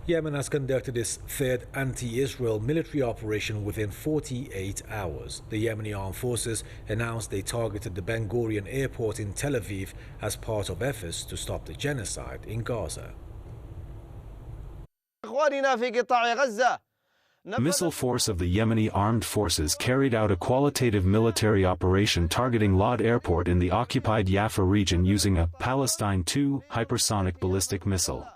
Yemen has conducted its third anti-Israel military operation within 48 hours. The Yemeni Armed Forces announced they targeted the Ben-Gurion airport in Tel Aviv as part of efforts to stop the genocide in Gaza. The missile force of the Yemeni Armed Forces carried out a qualitative military operation targeting Lod Airport in the occupied Jaffa region using a Palestine 2 hypersonic ballistic missile.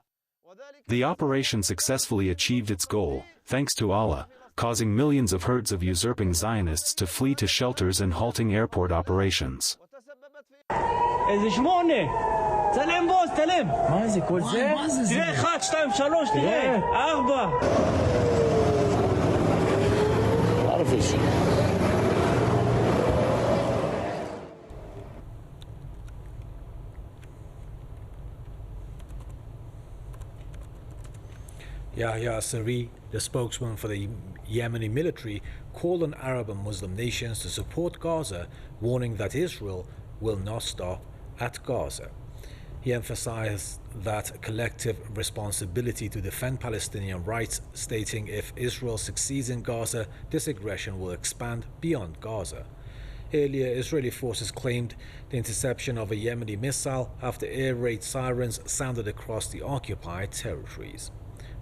The operation successfully achieved its goal, thanks to Allah, causing millions of herds of usurping Zionists to flee to shelters and halting airport operations. Yahya Saree, the spokesman for the Yemeni military, called on Arab and Muslim nations to support Gaza, warning that Israel will not stop at Gaza. He emphasized that collective responsibility to defend Palestinian rights, stating if Israel succeeds in Gaza, this aggression will expand beyond Gaza. Earlier, Israeli forces claimed the interception of a Yemeni missile after air raid sirens sounded across the occupied territories.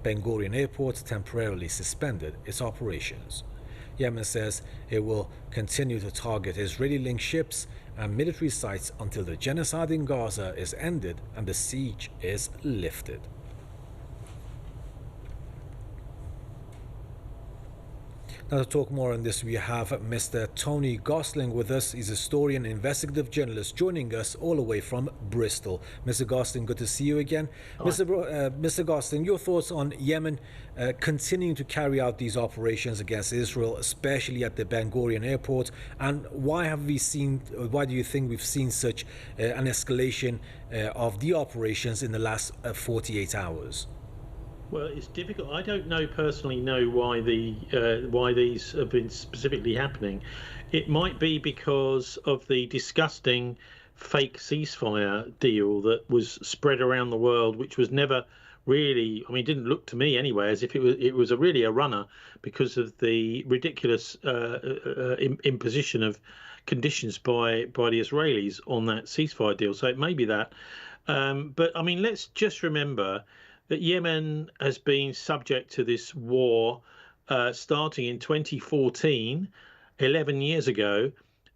Ben-Gurion Airport temporarily suspended its operations. Yemen says it will continue to target Israeli-linked ships and military sites until the genocide in Gaza is ended and the siege is lifted. Now, to talk more on this, we have Mr. Tony Gosling with us. He's a historian, investigative journalist, joining us all the way from Bristol. Mr. Gosling, good to see you again. Mr. Gosling, your thoughts on Yemen continuing to carry out these operations against Israel, especially at the Ben-Gurion airport, and why do you think we've seen such an escalation of the operations in the last 48 hours? Well, it's difficult. I don't personally know why these have been specifically happening. It might be because of the disgusting fake ceasefire deal that was spread around the world, which was never really, it didn't look to me anyway as if it was really a runner because of the ridiculous imposition of conditions by the Israelis on that ceasefire deal. So it may be that. But let's just remember that Yemen has been subject to this war starting in 2014, 11 years ago.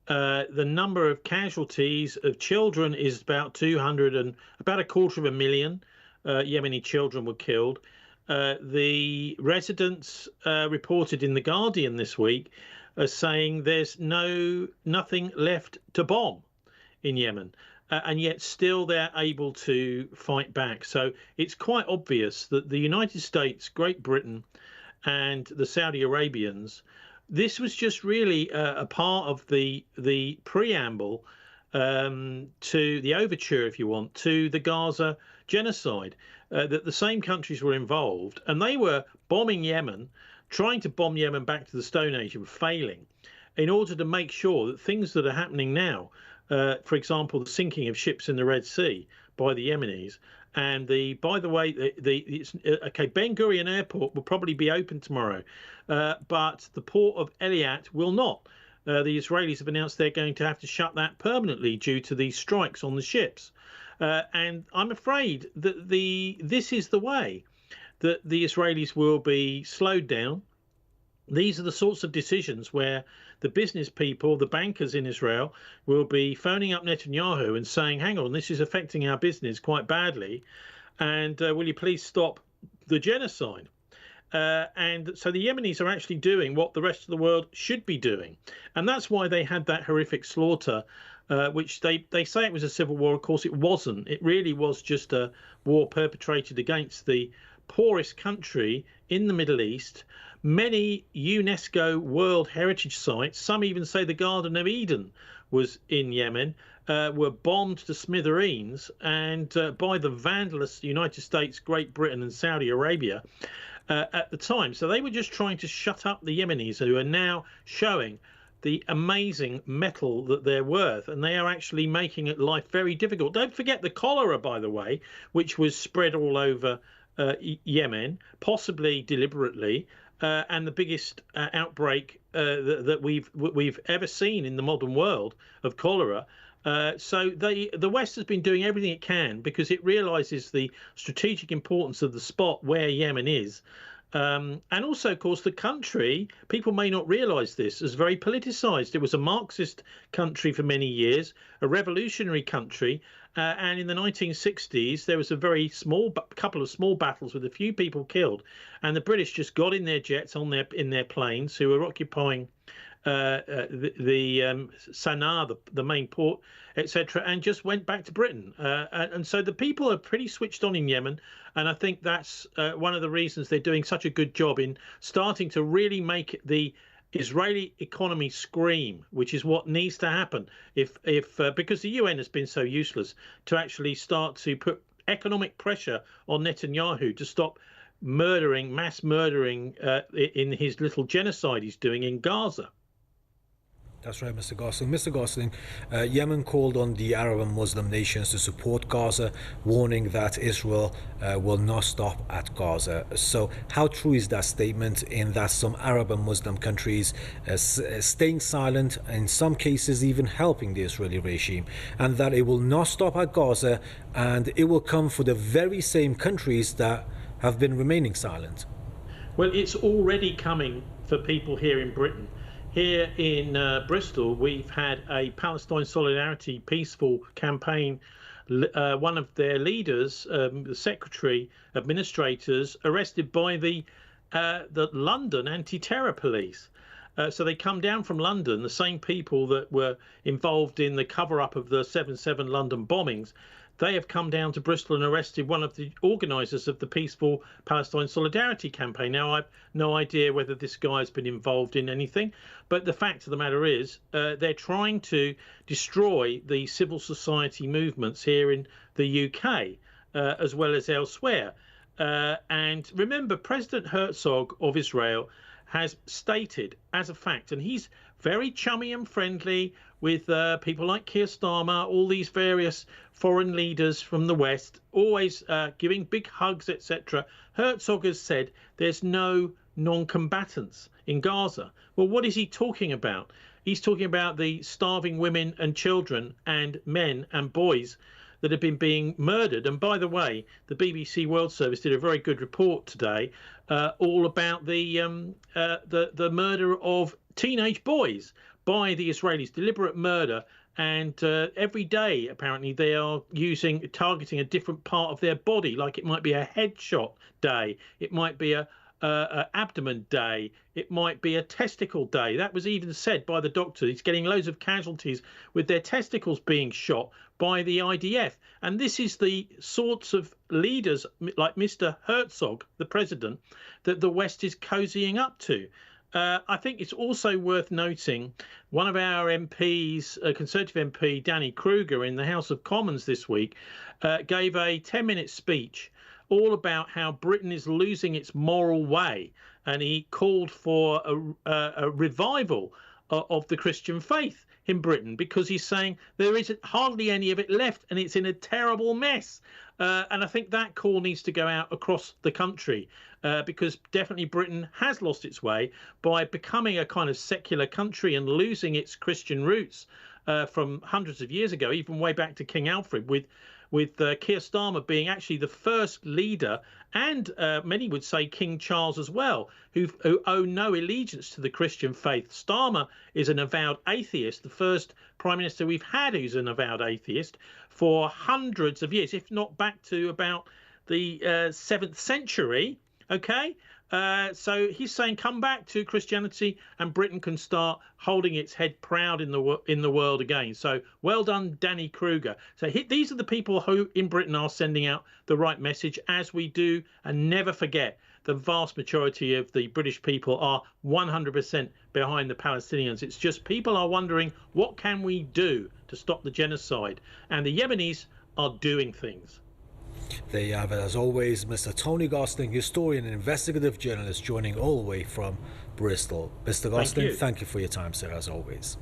The number of casualties of children is about 200 and about 250,000 Yemeni children were killed. The residents reported in The Guardian this week as saying there's nothing left to bomb in Yemen. And yet still they're able to fight back. So it's quite obvious that the United States, Great Britain and the Saudi Arabians, this was just really a part of the preamble to the overture, if you want, to the Gaza genocide, that the same countries were involved and they were bombing Yemen, trying to bomb Yemen back to the Stone Age and failing in order to make sure that things that are happening now, for example, the sinking of ships in the Red Sea by the Yemenis, and by the way, Ben-Gurion Airport will probably be open tomorrow, but the port of Eilat will not. The Israelis have announced they're going to have to shut that permanently due to these strikes on the ships, and I'm afraid that this is the way that the Israelis will be slowed down. These are the sorts of decisions where the business people, the bankers in Israel, will be phoning up Netanyahu and saying, hang on, this is affecting our business quite badly, and will you please stop the genocide? And so the Yemenis are actually doing what the rest of the world should be doing. And that's why they had that horrific slaughter, which they say it was a civil war. Of course, it wasn't. It really was just a war perpetrated against the poorest country in the Middle East. Many UNESCO World Heritage Sites, some even say the Garden of Eden was in Yemen, were bombed to smithereens and by the vandalous United States, Great Britain and Saudi Arabia at the time. So they were just trying to shut up the Yemenis, who are now showing the amazing mettle that they're worth, and they are actually making life very difficult. Don't forget the cholera, by the way, which was spread all over Yemen, possibly deliberately, and the biggest outbreak that we've ever seen in the modern world of cholera. So the West has been doing everything it can because it realizes the strategic importance of the spot where Yemen is. And also, of course, the country, people may not realize this, is very politicized. It was a Marxist country for many years, a revolutionary country. And in the 1960s, there was a very couple of small battles with a few people killed. And the British just got in their jets in their planes, who were occupying Sana'a, the main port, etc., and just went back to Britain. And so the people are pretty switched on in Yemen, and I think that's one of the reasons they're doing such a good job in starting to really make the Israeli economy scream, which is what needs to happen. Because the UN has been so useless, to actually start to put economic pressure on Netanyahu to stop mass murdering in his little genocide he's doing in Gaza. That's right, Mr. Gosling. Mr. Gosling, Yemen called on the Arab and Muslim nations to support Gaza, warning that Israel will not stop at Gaza. So how true is that statement, in that some Arab and Muslim countries staying silent, in some cases even helping the Israeli regime, and that it will not stop at Gaza, and it will come for the very same countries that have been remaining silent? Well, it's already coming for people here in Britain. Here in Bristol, we've had a Palestine Solidarity peaceful campaign. One of their leaders, the secretary, administrators, arrested by the London anti-terror police. So they come down from London, the same people that were involved in the cover-up of the 7/7 London bombings. They have come down to Bristol and arrested one of the organisers of the peaceful Palestine Solidarity campaign. Now, I've no idea whether this guy has been involved in anything, but the fact of the matter is they're trying to destroy the civil society movements here in the UK as well as elsewhere. And remember, President Herzog of Israel has stated as a fact, and he's very chummy and friendly with people like Keir Starmer, all these various foreign leaders from the West, always giving big hugs, etc. Herzog has said there's no non-combatants in Gaza. Well, what is he talking about? He's talking about the starving women and children and men and boys that have been being murdered. And by the way, the BBC World Service did a very good report today all about the murder of teenage boys by the Israelis, deliberate murder. And every day, apparently, they are targeting a different part of their body, like it might be a headshot day, it might be a abdomen day, it might be a testicle day. That was even said by the doctor. He's getting loads of casualties with their testicles being shot by the IDF. And this is the sorts of leaders like Mr. Herzog, the president, that the West is cozying up to. I think it's also worth noting one of our MPs, a Conservative MP, Danny Kruger, in the House of Commons this week, gave a 10-minute speech all about how Britain is losing its moral way. And he called for a revival of the Christian faith in Britain, because he's saying there isn't hardly any of it left and it's in a terrible mess. And I think that call needs to go out across the country, because definitely Britain has lost its way by becoming a kind of secular country and losing its Christian roots from hundreds of years ago, even way back to King Alfred, with Keir Starmer being actually the first leader, and many would say King Charles as well, who owe no allegiance to the Christian faith. Starmer is an avowed atheist, the first prime minister we've had who's an avowed atheist for hundreds of years, if not back to about the 7th century. Okay, so he's saying come back to Christianity and Britain can start holding its head proud in the world again. So well done, Danny Kruger. So these are the people who in Britain are sending out the right message, as we do. And never forget, the vast majority of the British people are 100% behind the Palestinians. It's just people are wondering, what can we do to stop the genocide? And the Yemenis are doing things. There you have it, as always, Mr. Tony Gosling, historian and investigative journalist, joining all the way from Bristol. Mr. Gosling, thank you for your time, sir, as always.